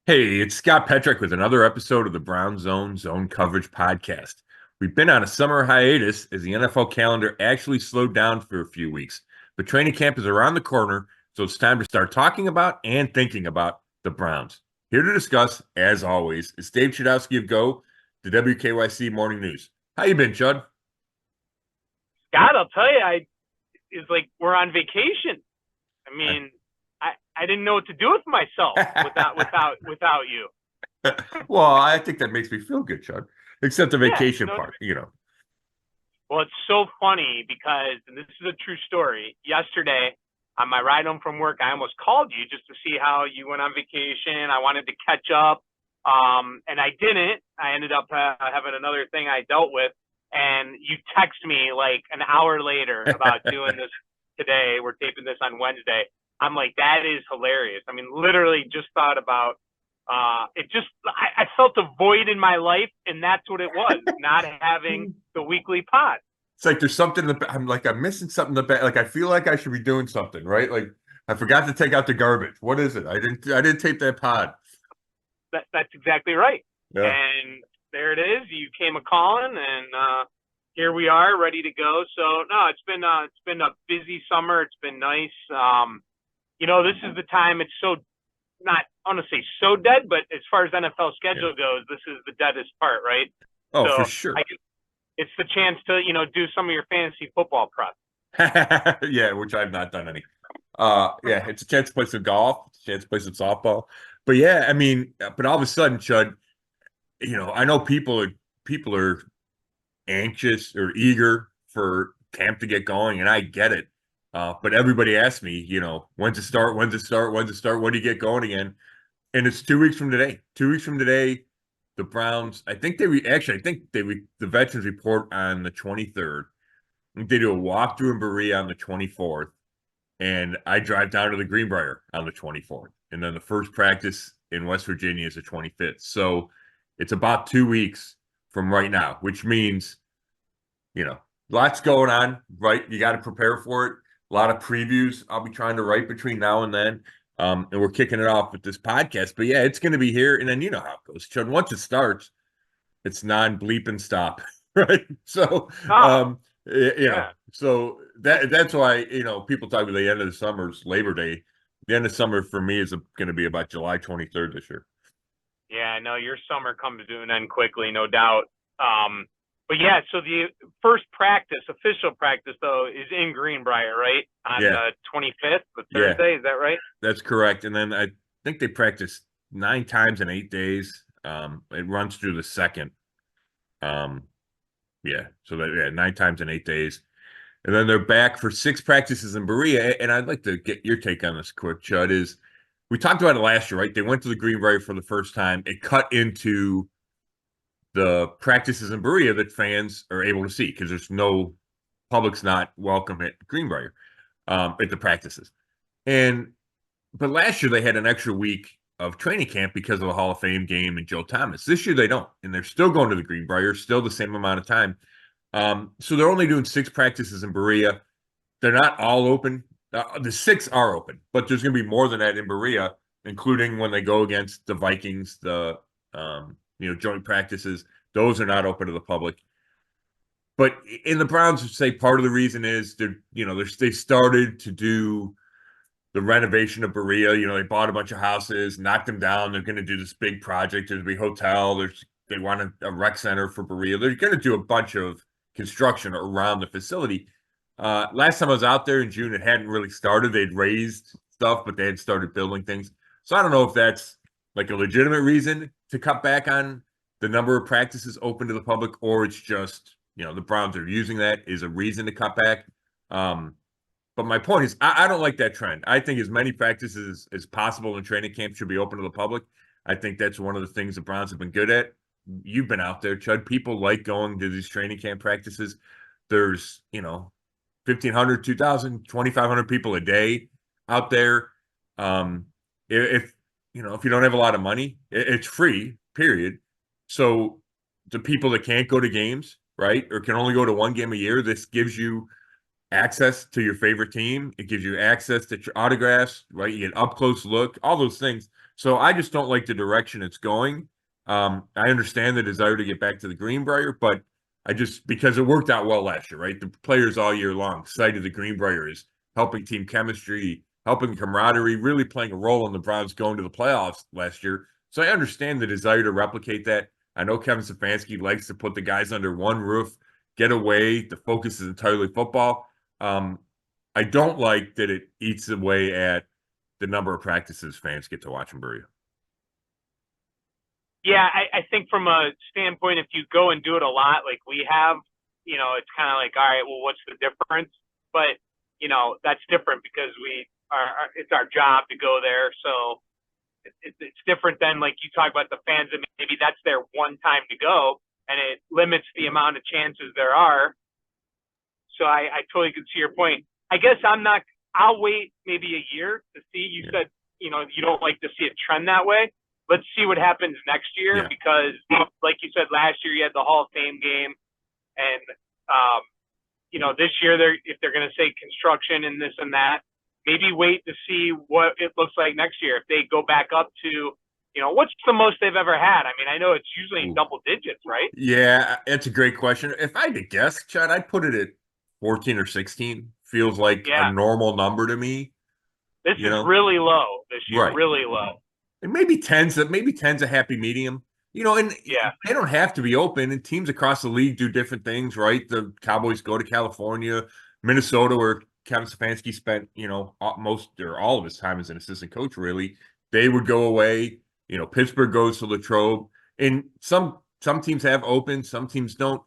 Hey, it's Scott Petrak with another episode of the Brown Zone Coverage Podcast. We've been on a summer hiatus as the NFL calendar actually slowed down for a few weeks, but training camp is around the corner, so it's time to start talking about and thinking about the Browns. Here to discuss, as always, is Dave Chudowsky of the WKYC Morning News. How you been, Chud? God, I'll tell you, it's like we're on vacation. I mean, I didn't know what to do with myself without you. Well, I think that makes me feel good, Chud. Except the vacation part. Well, it's so funny because, and this is a true story. Yesterday, on my ride home from work, I almost called you just to see how you went on vacation. I wanted to catch up, and I didn't. I ended up having another thing I dealt with, and you text me like an hour later about doing this today. We're taping this on Wednesday. I'm like, that is hilarious. I mean, literally just thought about it. I felt a void in my life, and that's what it was, not having the weekly pod. It's like there's something I'm missing something in the back. Like I feel like I should be doing something, right? Like I forgot to take out the garbage. What is it? I didn't tape that pod. That's exactly right. Yeah. And there it is. You came a calling, and here we are, ready to go. So no, it's been a busy summer. It's been nice. This is the time. It's so not, I want to say so dead, but as far as NFL schedule goes, this is the deadest part, right? Oh, so for sure. It's the chance to, do some of your fantasy football prep. Yeah, which I've not done any. Yeah, it's a chance to play some golf, it's a chance to play some softball. But yeah, I mean, but all of a sudden, Chud, I know people are anxious or eager for camp to get going, and I get it. But everybody asks me, when to start, when do you get going again? And it's 2 weeks from today. 2 weeks from today, the Browns, the veterans report on the 23rd. They do a walkthrough in Berea on the 24th, and I drive down to the Greenbrier on the 24th. And then the first practice in West Virginia is the 25th. So it's about 2 weeks from right now, which means, lots going on, right? You got to prepare for it. A lot of previews I'll be trying to write between now and then. And we're kicking it off with this podcast. But yeah, it's going to be here. And then you know how it goes. Chud, once it starts, it's non-bleep and stop, right? So, so that's why, people talk about the end of the summer is Labor Day. The end of summer for me is going to be about July 23rd this year. Yeah, I know your summer comes to an end quickly, no doubt. But yeah, so the first official practice, though, is in Greenbrier, right? On the 25th, the Thursday, is that right? That's correct. And then I think they practice 9 times in 8 days. It runs through the 2nd. So 9 times in 8 days. And then they're back for 6 practices in Berea. And I'd like to get your take on this quick, Chud, we talked about it last year, right? They went to the Greenbrier for the first time. It cut into the practices in Berea that fans are able to see because there's no public's not welcome at Greenbrier at the practices. But last year they had an extra week of training camp because of the Hall of Fame game and Joe Thomas. This year they don't, and they're still going to the Greenbrier, still the same amount of time. So they're only doing 6 practices in Berea. They're not all open. The 6 are open, but there's going to be more than that in Berea, including when they go against the Vikings, the joint practices. Those are not open to the public. But in the Browns, say part of the reason is they started to do the renovation of Berea. They bought a bunch of houses, knocked them down. They're going to do this big project. There's a big hotel. They want a rec center for Berea. They're going to do a bunch of construction around the facility. Last time I was out there in June, it hadn't really started. They'd raised stuff, but they had started building things. So I don't know if that's like a legitimate reason to cut back on the number of practices open to the public, or it's just, the Browns are using that as a reason to cut back. But my point is, I don't like that trend. I think as many practices as possible in training camp should be open to the public. I think that's one of the things the Browns have been good at. You've been out there, Chud. People like going to these training camp practices. There's, 1,500, 2,000, 2,500 people a day out there. If you don't have a lot of money, it's free, period. So the people that can't go to games, right, or can only go to one game a year, this gives you access to your favorite team. It gives you access to your autographs, right? You get up close look, all those things. So I just don't like the direction it's going. I understand the desire to get back to the Greenbrier, but because it worked out well last year, right? The players all year long cited the Greenbrier as helping team chemistry, helping camaraderie, really playing a role in the Browns going to the playoffs last year. So I understand the desire to replicate that. I know Kevin Stefanski likes to put the guys under one roof, get away. The focus is entirely football. I don't like that it eats away at the number of practices fans get to watch in Berea. Yeah, I think from a standpoint, if you go and do it a lot, like we have, it's kind of like, all right, well, what's the difference? But, that's different because it's our job to go there. So it's different than like you talk about the fans, and maybe that's their one time to go, and it limits the amount of chances there are. So I totally can see your point. I guess I'll wait maybe a year to see. You said, you don't like to see a trend that way. Let's see what happens next year because, like you said, last year you had the Hall of Fame game, and this year if they're going to say construction and this and that, maybe wait to see what it looks like next year. If they go back up to, what's the most they've ever had? I mean, I know it's usually in double digits, right? Yeah, it's a great question. If I had to guess, Chad, I'd put it at 14 or 16. Feels like a normal number to me. This is really low this year, right. Really low. And maybe 10's a happy medium. And they don't have to be open, and teams across the league do different things, right? The Cowboys go to California, Minnesota, where Kevin Stefanski spent, most or all of his time as an assistant coach, really. They would go away. Pittsburgh goes to Latrobe. And some teams have open, some teams don't.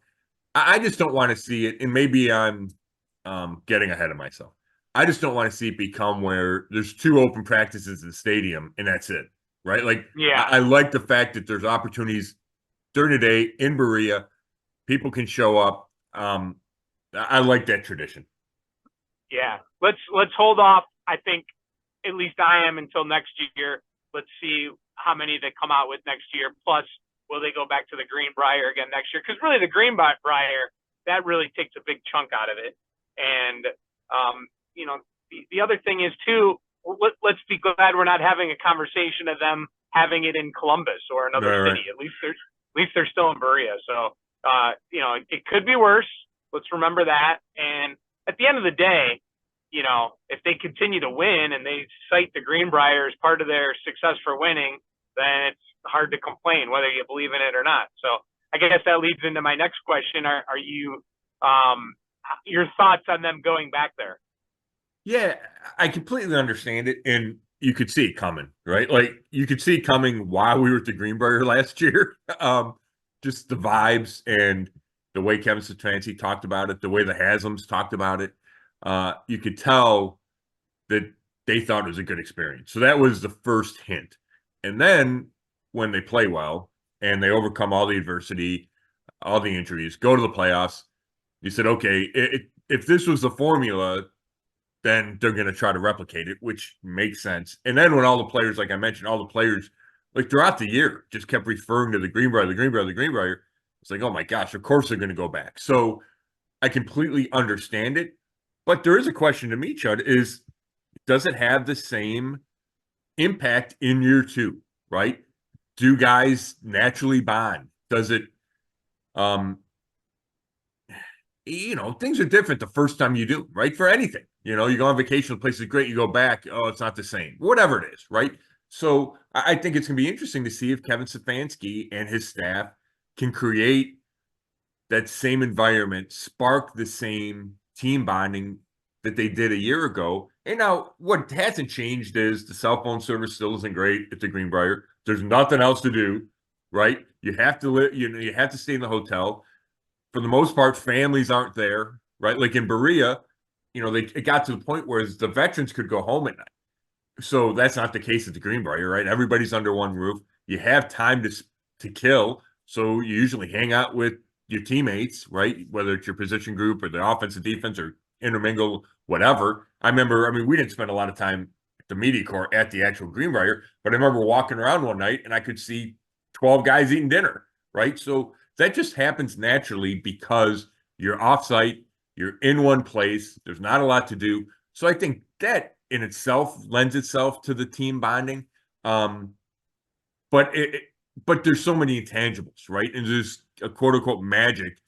I just don't want to see it, and maybe I'm getting ahead of myself. I just don't want to see it become where there's 2 open practices in the stadium, and that's it. Right? Like, I like the fact that there's opportunities during the day in Berea. People can show up. I like that tradition. Yeah. Let's hold off. I think at least I am until next year. Let's see how many they come out with next year. Plus, will they go back to the Greenbrier again next year? Because really the Greenbrier, that really takes a big chunk out of it. And, the other thing is too, let's be glad we're not having a conversation of them having it in Columbus or another city. At least they're still in Berea. So, it could be worse. Let's remember that. And at the end of the day, if they continue to win and they cite the Greenbrier as part of their success for winning, then it's hard to complain whether you believe in it or not. So I guess that leads into my next question. Are you, your thoughts on them going back there? Yeah, I completely understand it. And you could see it coming, right? Like you could see it coming while we were at the Greenbrier last year. Just the vibes and the way Kevin Stefanski talked about it, the way the Haslams talked about it. You could tell that they thought it was a good experience. So that was the first hint. And then when they play well and they overcome all the adversity, all the injuries, go to the playoffs, you said, okay, if this was the formula, then they're going to try to replicate it, which makes sense. And then when all the players, like I mentioned, all the players, like throughout the year, just kept referring to the Greenbrier, it's like, oh my gosh, of course they're going to go back. So I completely understand it. But there is a question to me, Chud, does it have the same impact in year 2, right? Do guys naturally bond? Does it, things are different the first time you do, right? For anything, you go on vacation, the place is great, you go back, oh, it's not the same, whatever it is, right? So I think it's going to be interesting to see if Kevin Stefanski and his staff can create that same environment, spark the same team bonding that they did a year ago. And now what hasn't changed is the cell phone service still isn't great at the Greenbrier. There's nothing else to do, right? You have to live, you have to stay in the hotel. For the most part, families aren't there, right? Like in Berea, it got to the point where the veterans could go home at night. So that's not the case at the Greenbrier, right? Everybody's under one roof. You have time to kill. So you usually hang out with your teammates, right? Whether it's your position group or the offensive defense or intermingle, whatever. We didn't spend a lot of time at the media corps at the actual Greenbrier, but I remember walking around one night and I could see 12 guys eating dinner, right? So that just happens naturally because you're offsite, you're in one place, there's not a lot to do. So I think that in itself lends itself to the team bonding. but there's so many intangibles, right? And there's a quote unquote magic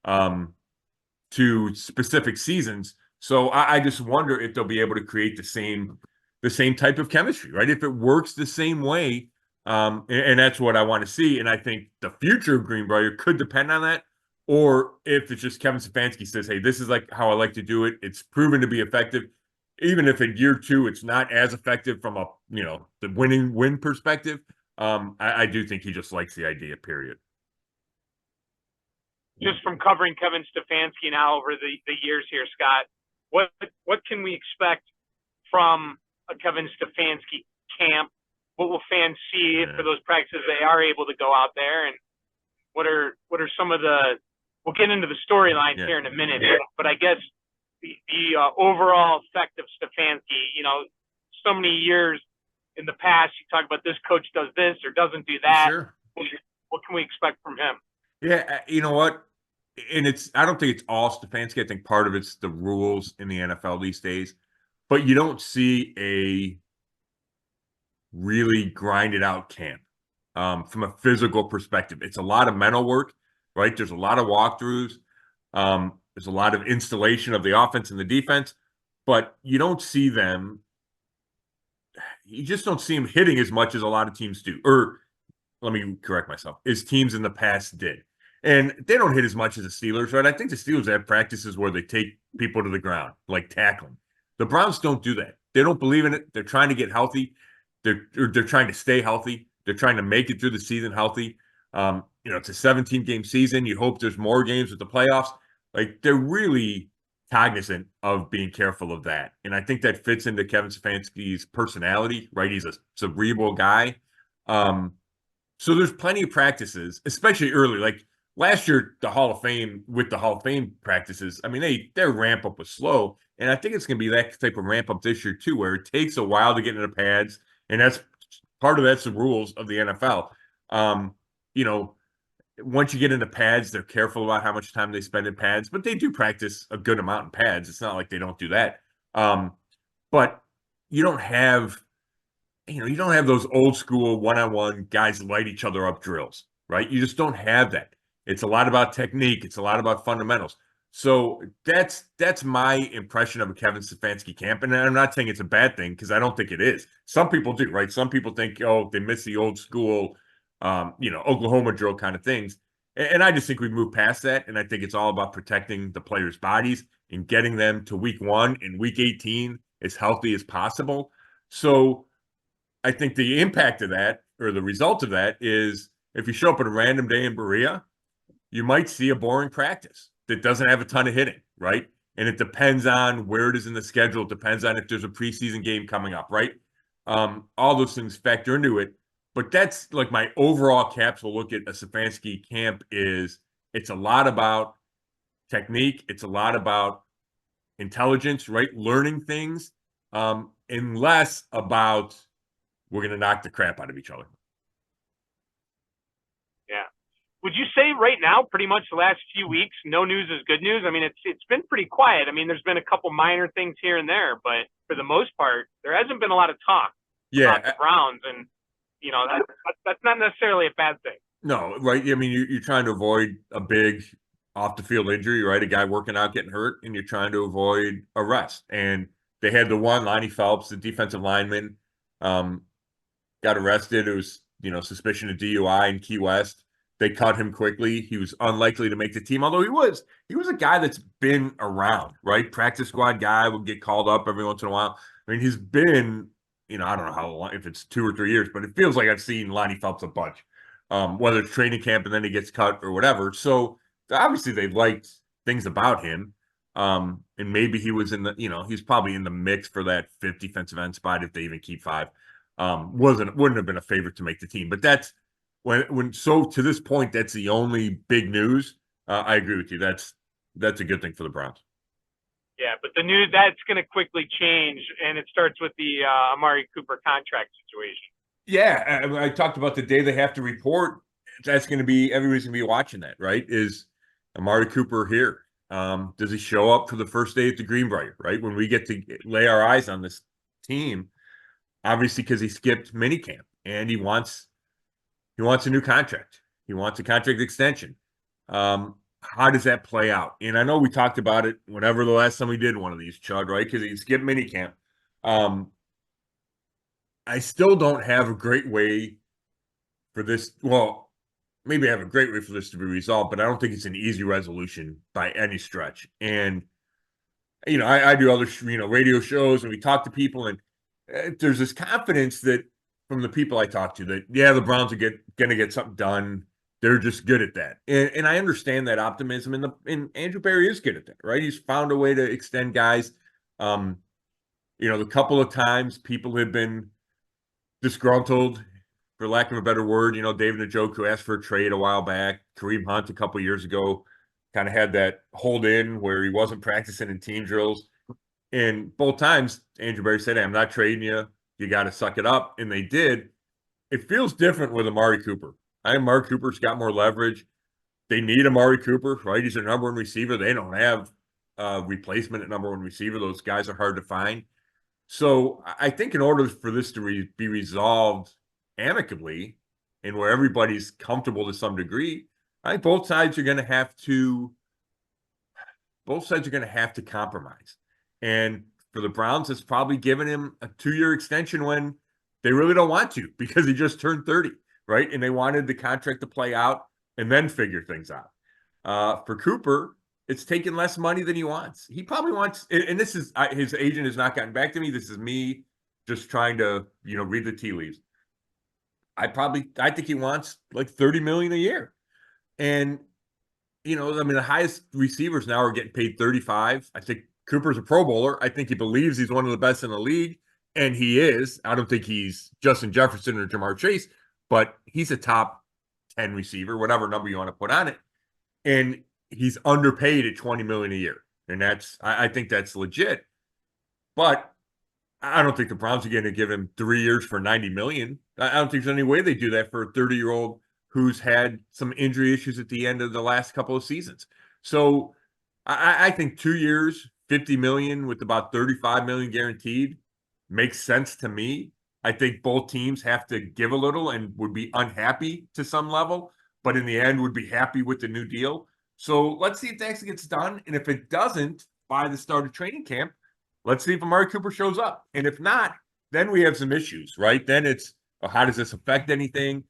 to specific seasons. So I just wonder if they'll be able to create the same type of chemistry, right? If it works the same way, and that's what I want to see. And I think the future of Greenbrier could depend on that. Or if it's just Kevin Stefanski says, hey, this is like how I like to do it. It's proven to be effective. Even if in year 2 it's not as effective from the win perspective, I do think he just likes the idea, period. Just from covering Kevin Stefanski now over the years here, Scott, what can we expect from a Kevin Stefanski camp? What will fans see for those practices they are able to go out there? And what are some of we'll get into the storylines here in a minute, but I guess the overall effect of Stefanski, so many years in the past, you talk about this coach does this or doesn't do that. Sure. What can we expect from him? Yeah, you know what? And I don't think it's all Stefanski. I think part of it's the rules in the NFL these days. But you don't see a really grinded out camp from a physical perspective. It's a lot of mental work, right? There's a lot of walkthroughs. There's a lot of installation of the offense and the defense, but you don't see them. You just don't see them hitting as much as a lot of teams do. Or let me correct myself, as teams in the past did. And they don't hit as much as the Steelers, right? I think the Steelers have practices where they take people to the ground, like tackling. The Browns don't do that. They don't believe in it. They're trying to get healthy. They're trying to stay healthy. They're trying to make it through the season healthy. It's a 17-game season. You hope there's more games with the playoffs. Like, they're really cognizant of being careful of that. And I think that fits into Kevin Stefanski's personality, right? He's a cerebral guy. So there's plenty of practices, especially early. Like last year, the Hall of Fame practices, I mean, their ramp up was slow. And I think it's going to be that type of ramp up this year too, where it takes a while to get into pads. And that's the rules of the NFL. Once you get into pads, they're careful about how much time they spend in pads, but they do practice a good amount in pads. It's not like they don't do that. But you don't have those old school one-on-one guys light each other up drills, right? You just don't have that. It's a lot about technique. It's a lot about fundamentals. So that's my impression of a Kevin Stefanski camp. And I'm not saying it's a bad thing, because I don't think it is. Some people do, right? Some people think, they miss the old school, Oklahoma drill kind of things. And I just think we've moved past that. And I think it's all about protecting the players' bodies and getting them to week 1 and week 18 as healthy as possible. So I think the impact of that, or the result of that, is if you show up on a random day in Berea, you might see a boring practice that doesn't have a ton of hitting, right? And it depends on where it is in the schedule. It depends on if there's a preseason game coming up, right? All those things factor into it. But that's like my overall capsule look at a Stefanski camp is it's a lot about technique. It's a lot about intelligence, right? Learning things, and less about we're going to knock the crap out of each other. Yeah. Would you say right now, pretty much the last few weeks, no news is good news? I mean, it's been pretty quiet. I mean, there's been a couple minor things here and there, but for the most part, there hasn't been a lot of talk about the Browns, and that's not necessarily a bad thing. No, right? I mean, you're trying to avoid a big off-the-field injury, right? A guy working out getting hurt, and you're trying to avoid arrest. And they had the one, Lonnie Phelps, the defensive lineman, got arrested. It was, suspicion of DUI in Key West. They cut him quickly. He was unlikely to make the team, although he was a guy that's been around, right? Practice squad guy, would get called up every once in a while. I mean, he's been, I don't know how long, if it's 2 or 3 years, but it feels like I've seen Lonnie Phelps a bunch, whether it's training camp and then he gets cut or whatever. So obviously they liked things about him. And maybe he was he's probably in the mix for that 5th defensive end spot if they even keep 5. Wouldn't have been a favorite to make the team, but that's so to this point, that's the only big news. I agree with you. That's a good thing for the Browns. Yeah, but the news that's going to quickly change, and it starts with the Amari Cooper contract situation. Yeah, I talked about the day they have to report. That's going to be everybody's going to be watching that, right? Is Amari Cooper here? Does he show up for the first day at the Greenbrier, right? When we get to lay our eyes on this team, obviously because he skipped minicamp and he wants He wants a new contract. He wants a contract extension. How does that play out? And I know we talked about it whenever the last time we did one of these, Chud, right? Because he skipped minicamp. I still don't have a great way for this. Well, maybe I have a great way for this to be resolved, but I don't think it's an easy resolution by any stretch. And I do other radio shows, and we talk to people, and there's this confidence that from the people I talk to that the Browns are going to get something done. They're just good at that, and I understand that optimism. And Andrew Berry is good at that, right? He's found a way to extend guys. The couple of times people have been disgruntled, for lack of a better word. David Njoku asked for a trade a while back. Kareem Hunt a couple of years ago kind of had that hold in where he wasn't practicing in team drills. And both times, Andrew Berry said, hey, I'm not trading you. You got to suck it up. And they did. It feels different with Amari Cooper. I think Amari Cooper's got more leverage. They need Amari Cooper, right? He's their number one receiver. They don't have a replacement at number one receiver. Those guys are hard to find. So I think in order for this to be resolved amicably and where everybody's comfortable to some degree, I think both sides are going to have to compromise. And for the Browns, it's probably given him a 2-year extension when they really don't want to, because he just turned 30, right? And they wanted the contract to play out and then figure things out. For Cooper, it's taking less money than he wants. He probably wants, and this is, his agent has not gotten back to me. This is me just trying to, read the tea leaves. I think he wants like $30 million a year. And, the highest receivers now are getting paid 35. I think Cooper's a Pro Bowler. I think he believes he's one of the best in the league, and he is. I don't think he's Justin Jefferson or Jamar Chase, but he's a top 10 receiver, whatever number you want to put on it. And he's underpaid at $20 million a year. And I think that's legit. But I don't think the Browns are going to give him 3 years for $90 million. I don't think there's any way they do that for a 30-year-old who's had some injury issues at the end of the last couple of seasons. So I think 2 years, $50 million with about $35 million guaranteed makes sense to me. I think both teams have to give a little and would be unhappy to some level, but in the end would be happy with the new deal. So let's see if that actually gets done. And if it doesn't by the start of training camp, let's see if Amari Cooper shows up. And if not, then we have some issues, right? Then it's, how does this affect anything?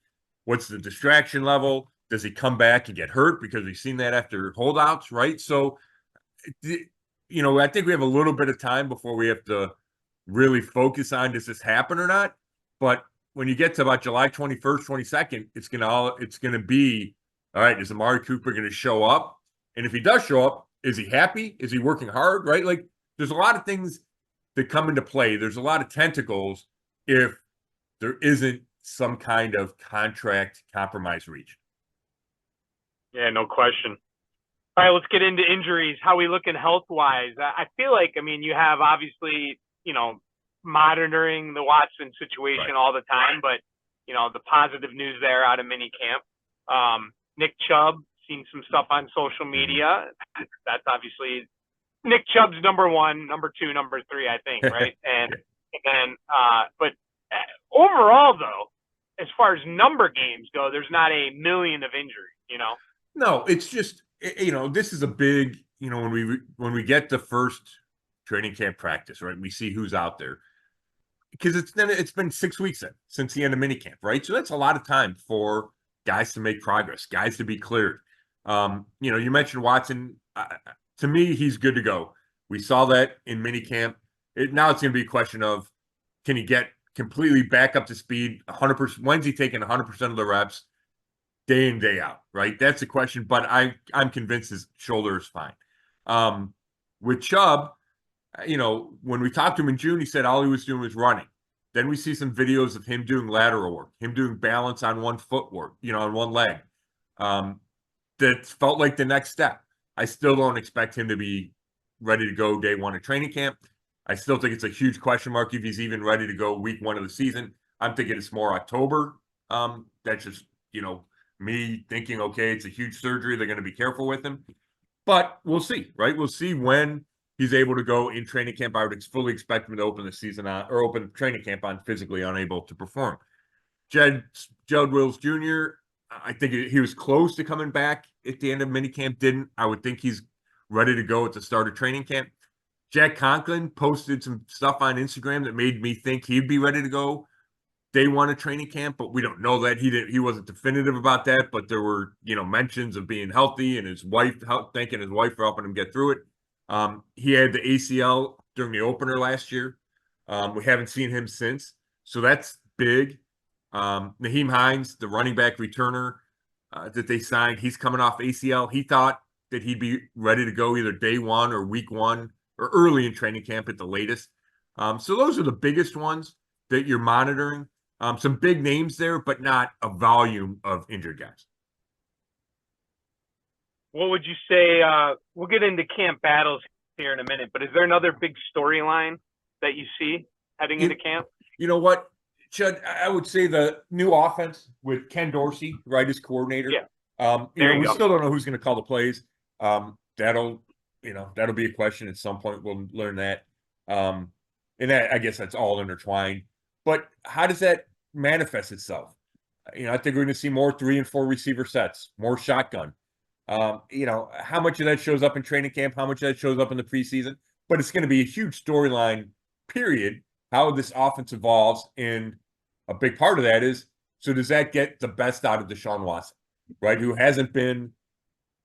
What's the distraction level? Does he come back and get hurt? Because we've seen that after holdouts, right? So, I think we have a little bit of time before we have to really focus on, does this happen or not? But when you get to about July 21st, 22nd, it's going to be, all right, is Amari Cooper going to show up? And if he does show up, is he happy? Is he working hard, right? Like, there's a lot of things that come into play. There's a lot of tentacles if there isn't some kind of contract compromise reached. Yeah, no question. All right, let's get into injuries. How we looking health-wise? I feel like, you have obviously, monitoring the Watson situation all the time, but, the positive news there out of minicamp. Nick Chubb, seen some stuff on social media. That's obviously Nick Chubb's number 1, number 2, number 3, I think, right? But overall, though, as far as number games go, there's not a million of injuries, No, it's just, this is a big, when we get the first training camp practice, right? We see who's out there, because it's been 6 weeks since the end of minicamp, right? So that's a lot of time for guys to make progress, guys to be cleared. You mentioned Watson. To me, he's good to go. We saw that in minicamp. Now it's going to be a question of, can he get completely back up to speed 100%? When's he taking 100% of the reps, day in, day out, right? That's the question, but I'm convinced his shoulder is fine. With Chubb, when we talked to him in June, he said all he was doing was running. Then we see some videos of him doing lateral work, him doing balance on one foot work, on one leg. That felt like the next step. I still don't expect him to be ready to go day one of training camp. I still think it's a huge question mark if he's even ready to go week 1 of the season. I'm thinking it's more October. That's just, me thinking, okay, it's a huge surgery. They're going to be careful with him. But we'll see, right? We'll see when he's able to go in training camp. I would fully expect him to open the season on, or open training camp on physically unable to perform. Jed Wills Jr., I think he was close to coming back at the end of minicamp. Didn't. I would think he's ready to go at the start of training camp. Jack Conklin posted some stuff on Instagram that made me think he'd be ready to go day one of training camp, but we don't know that. He wasn't definitive about that, but there were, mentions of being healthy and his wife, thanking his wife for helping him get through it. He had the ACL during the opener last year. We haven't seen him since. So that's big. Nyheim Hines, the running back returner that they signed, he's coming off ACL. He thought that he'd be ready to go either day one or week one or early in training camp at the latest. So those are the biggest ones that you're monitoring. Some big names there, but not a volume of injured guys. What would you say? We'll get into camp battles here in a minute, but is there another big storyline that you see heading into camp? You know what, Chud? I would say the new offense with Ken Dorsey, right, as coordinator. Yeah. We still don't know who's going to call the plays. That'll be a question at some point. We'll learn that. And that, I guess that's all intertwined. But how does that manifest itself? I think we're going to see more 3 and 4 receiver sets, more shotgun. How much of that shows up in training camp, how much of that shows up in the preseason. But it's going to be a huge storyline, period, how this offense evolves. And a big part of that is, so does that get the best out of Deshaun Watson, right, who hasn't been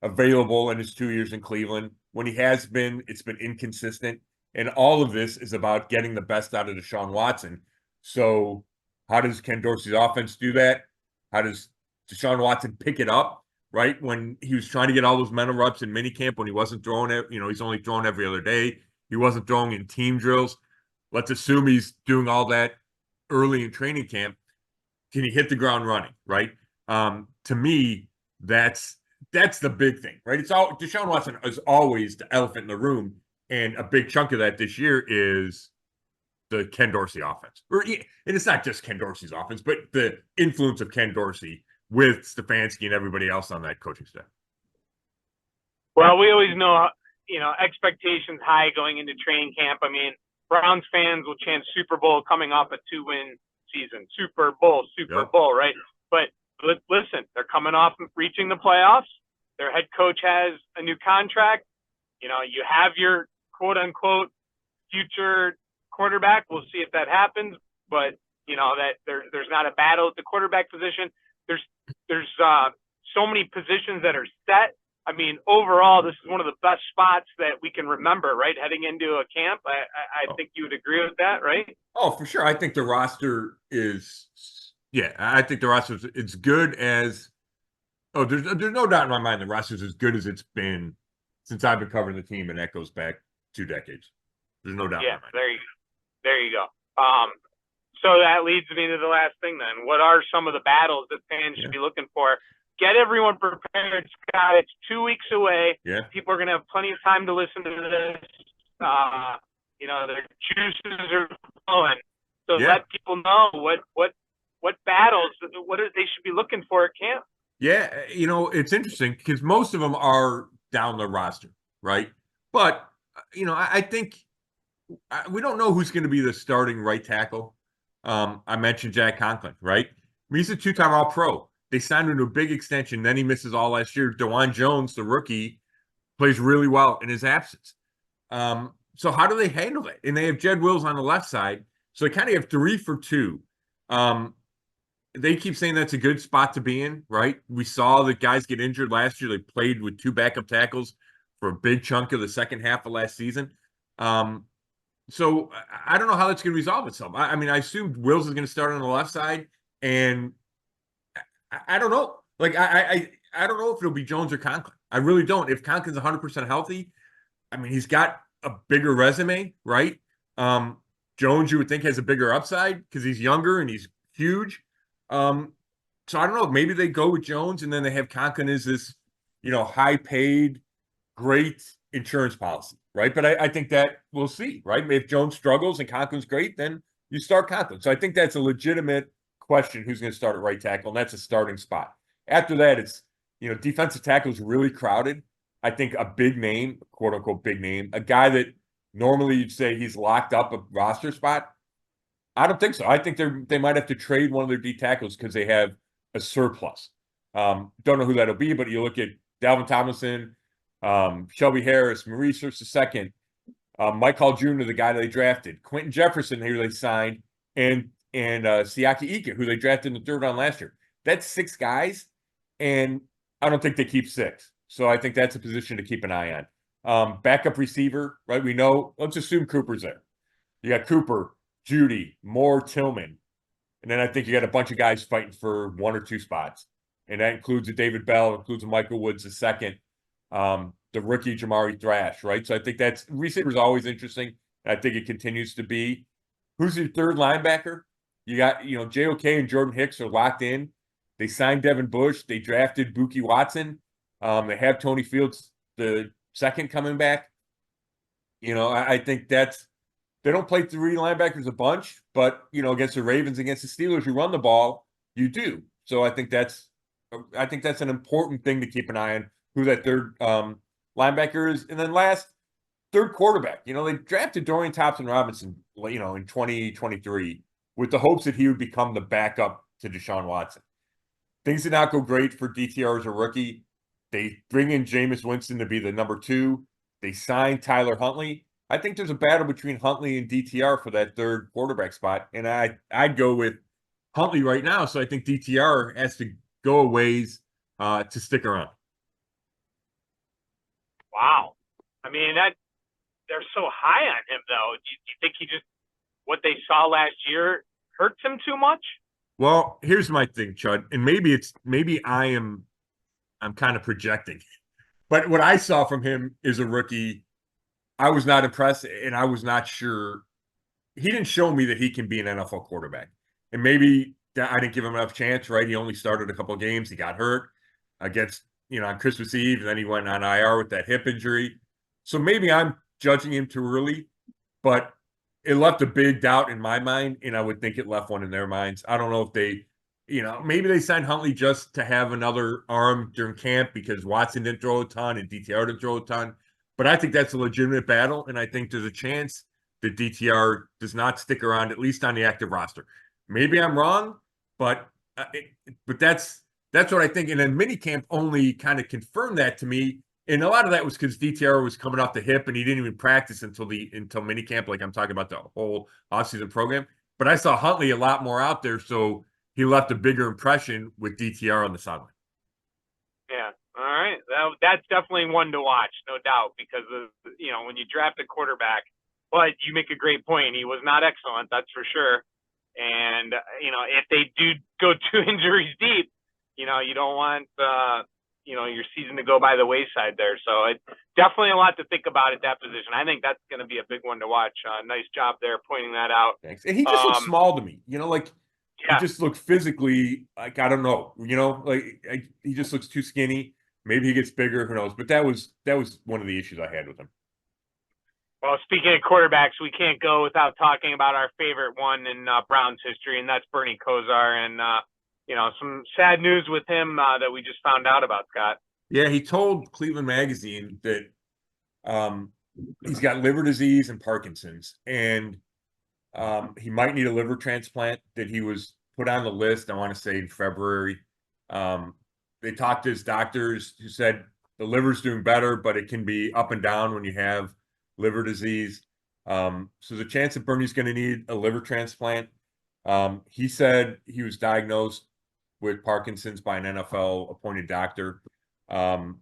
available in his 2 years in Cleveland? When he has been, it's been inconsistent. And all of this is about getting the best out of Deshaun Watson. So how does Ken Dorsey's offense do that? How does Deshaun Watson pick it up, right? When he was trying to get all those mental reps in minicamp, when he wasn't throwing it, he's only throwing every other day. He wasn't throwing in team drills. Let's assume he's doing all that early in training camp. Can he hit the ground running, right? To me, that's the big thing, right? Deshaun Watson is always the elephant in the room. And a big chunk of that this year is the Ken Dorsey offense. And it's not just Ken Dorsey's offense, but the influence of Ken Dorsey with Stefanski and everybody else on that coaching staff. Well, we always know, expectations high going into training camp. I mean, Browns fans will chant Super Bowl coming off a 2-win season. Super Bowl, right? But listen, they're coming off reaching the playoffs. Their head coach has a new contract. You have your quote-unquote future quarterback. We'll see if that happens, but that there's not a battle at the quarterback position. There's so many positions that are set. I mean, overall, this is one of the best spots that we can remember, right? Heading into a camp. I think you would agree with that, right? Oh, for sure. I think the roster is, I think the roster is as good as, there's no doubt in my mind the roster is as good as it's been since I've been covering the team, and that goes back 2 decades. There's no doubt in my mind. There you go. So that leads me to the last thing then. What are some of the battles that fans should be looking for? Get everyone prepared, Scott. It's 2 weeks away. Yeah. People are going to have plenty of time to listen to this. Their juices are flowing. So let people know what battles, they should be looking for at camp. Yeah, it's interesting because most of them are down the roster, right? But, I think we don't know who's going to be the starting right tackle. I mentioned Jack Conklin, right? I mean, he's a 2-time All-Pro. They signed him to a big extension. Then he misses all last year. DeJuan Jones, the rookie, plays really well in his absence. So how do they handle that? And they have Jed Wills on the left side. So they kind of have 3 for 2. They keep saying that's a good spot to be in, right? We saw the guys get injured last year. They played with 2 backup tackles for a big chunk of the second half of last season. So I don't know how that's going to resolve itself. I mean, I assumed Wills is going to start on the left side, and I don't know. Like, I don't know if it'll be Jones or Conklin. I really don't. If Conklin's 100% healthy, I mean, he's got a bigger resume, right? Jones, you would think, has a bigger upside because he's younger and he's huge. So I don't know. Maybe they go with Jones, and then they have Conklin as this, high-paid, great insurance policy, right? But I think that we'll see, right? If Jones struggles and Conklin's great, then you start Conklin. So I think that's a legitimate question, who's going to start at right tackle, and that's a starting spot. After that, it's, defensive tackle is really crowded. I think a big name, quote-unquote big name, a guy that normally you'd say he's locked up a roster spot, I don't think so. I think they might have to trade one of their D tackles because they have a surplus. Don't know who that'll be, but you look at Dalvin Tomlinson, Shelby Harris, Maurice Hurst II, Mike Hall Jr., the guy they drafted, Quentin Jefferson, who they signed, and Siaki Ika, who they drafted in the third round last year. That's 6 guys, and I don't think they keep 6. So I think that's a position to keep an eye on. Backup receiver, right? We know. Let's assume Cooper's there. You got Cooper, Judy, Moore, Tillman, and then I think you got a bunch of guys fighting for 1 or 2 spots, and that includes a David Bell, includes a Michael Woods II, the rookie Jamari Thrash, right? So I think that's receiver's always interesting. And I think it continues to be. Who's your third linebacker? You got, JOK and Jordan Hicks are locked in. They signed Devin Bush. They drafted Buki Watson. They have Tony Fields, the second, coming back. I think they don't play 3 linebackers a bunch, but against the Ravens, against the Steelers, you run the ball, you do. So I think that's an important thing to keep an eye on, who that third linebacker is. And then last, third quarterback. They drafted Dorian Thompson-Robinson, in 2023 with the hopes that he would become the backup to Deshaun Watson. Things did not go great for DTR as a rookie. They bring in Jameis Winston to be the number 2. They signed Tyler Huntley. I think there's a battle between Huntley and DTR for that third quarterback spot, and I'd go with Huntley right now. So I think DTR has to go a ways to stick around. Wow. I mean, they're so high on him, though. Do you think what they saw last year hurts him too much? Well, here's my thing, Chud, and maybe I'm kind of projecting, but what I saw from him as a rookie, I was not impressed, and I was not sure. He didn't show me that he can be an NFL quarterback, and maybe I didn't give him enough chance. Right? He only started a couple of games. He got hurt against on Christmas Eve, and then he went on IR with that hip injury. So maybe I'm judging him too early, but it left a big doubt in my mind, and I would think it left one in their minds. I don't know if they, maybe they signed Huntley just to have another arm during camp because Watson didn't throw a ton and DTR didn't throw a ton. But I think that's a legitimate battle, and I think there's a chance that DTR does not stick around, at least on the active roster. Maybe I'm wrong, but that's what I think. And then minicamp only kind of confirmed that to me. And a lot of that was because DTR was coming off the hip and he didn't even practice until minicamp, like I'm talking about the whole offseason program. But I saw Huntley a lot more out there, so he left a bigger impression with DTR on the sideline. Yeah. All right. That's definitely one to watch, no doubt, because of, when you draft a quarterback, but you make a great point. He was not excellent, that's for sure. And, if they do go 2 injuries deep, you don't want, your season to go by the wayside there. So it's definitely a lot to think about at that position. I think that's going to be a big one to watch. Nice job there pointing that out. Thanks. And he just looks small to me, Yeah. He just looks physically like, I don't know, he just looks too skinny. Maybe he gets bigger, who knows? But that was one of the issues I had with him. Well, speaking of quarterbacks, we can't go without talking about our favorite one in Browns history, and that's Bernie Kosar. And some sad news with him that we just found out about, Scott. Yeah, he told Cleveland Magazine that he's got liver disease and Parkinson's, and he might need a liver transplant. That he was put on the list, I want to say in February. They talked to his doctors who said the liver's doing better, but it can be up and down when you have liver disease. So the chance that Bernie's going to need a liver transplant. He said he was diagnosed with Parkinson's by an NFL appointed doctor. So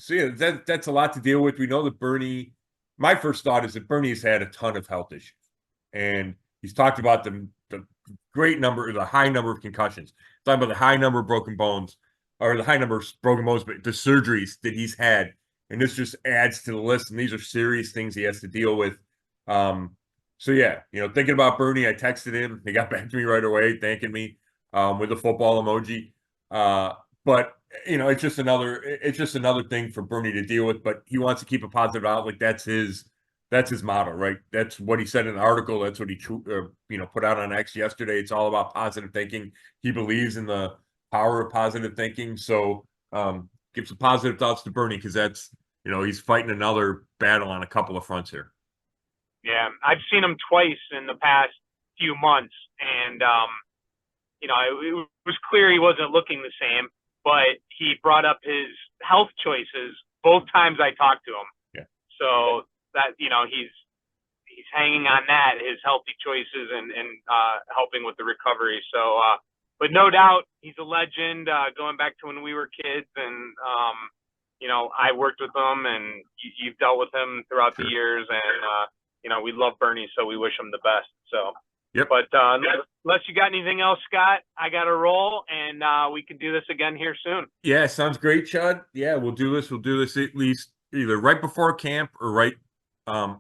yeah, that's a lot to deal with. We know that Bernie, my first thought is that Bernie's had a ton of health issues, and he's talked about the high number of concussions, talking about the high number of broken bones, or the high number of broken bones, but the surgeries that he's had. And this just adds to the list. And these are serious things he has to deal with. So yeah, thinking about Bernie, I texted him. He got back to me right away, thanking me with a football emoji. But it's just another thing for Bernie to deal with. But he wants to keep a positive outlook. That's his motto, right? That's what he said in the article. That's what he put out on X yesterday. It's all about positive thinking. He believes in the power of positive thinking. So give some positive thoughts to Bernie, because that's he's fighting another battle on a couple of fronts here. Yeah, I've seen him twice in the past few months, and you know, it was clear he wasn't looking the same, but he brought up his health choices both times I talked to him. Yeah. So that, you know, he's hanging on that, his healthy choices and helping with the recovery. So, but no doubt he's a legend, going back to when we were kids, and you know, I worked with him, and you've dealt with him throughout the years, and you know, we love Bernie, so we wish him the best. So, Yep. But unless you got anything else, Scott, I got to roll, and we can do this again here soon. Yeah, sounds great, Chud. Yeah, we'll do this. We'll do this at least either right before camp or right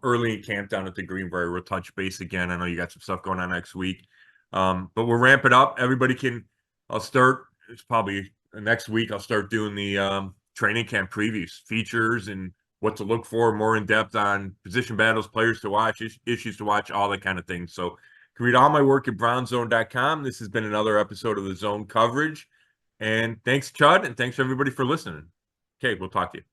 early in camp down at the Greenbrier. We'll touch base again. I know you got some stuff going on next week, but we'll ramp it up. Everybody can. I'll start. It's probably next week. I'll start doing the training camp previews, features, and what to look for, more in depth on position battles, players to watch, issues to watch, all that kind of thing. So, you can read all my work at brownzone.com. This has been another episode of the Zone Coverage. And thanks, Chud, and thanks everybody for listening. Okay, we'll talk to you.